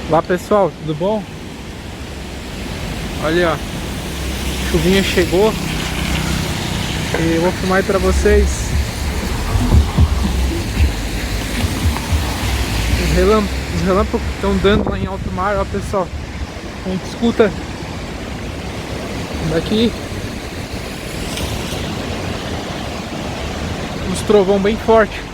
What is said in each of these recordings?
Olá pessoal, tudo bom? Olha, ó, chuvinha chegou e eu vou filmar aí pra vocês os relâmpagos que estão dando lá em alto mar, ó pessoal. A gente escuta daqui uns trovão bem forte.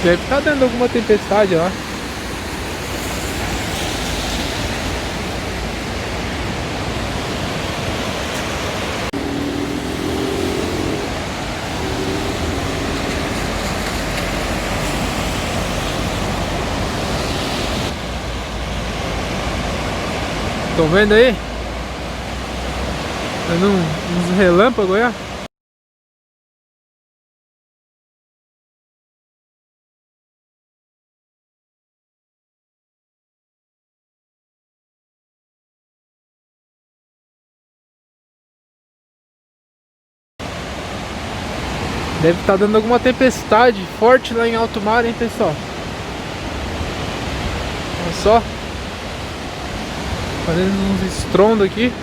Deve estar dando alguma tempestade lá. Estão vendo aí? Dando uns relâmpagos aí, ó. Deve estar dando alguma tempestade forte lá em alto mar, hein, pessoal? Olha só. Fazendo uns estrondos aqui.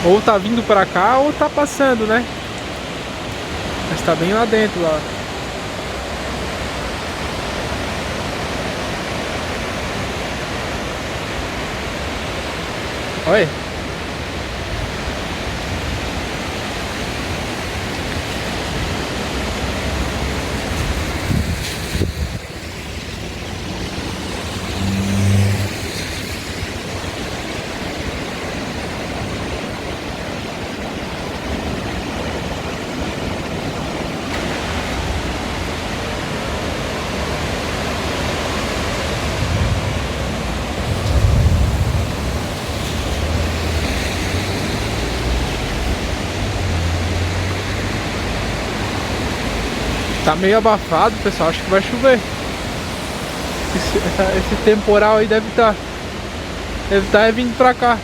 Ou tá vindo pra cá ou tá passando, né? Mas tá bem lá dentro lá. Olha. Tá meio abafado, pessoal. Acho que vai chover. Esse temporal aí deve tá vindo pra cá.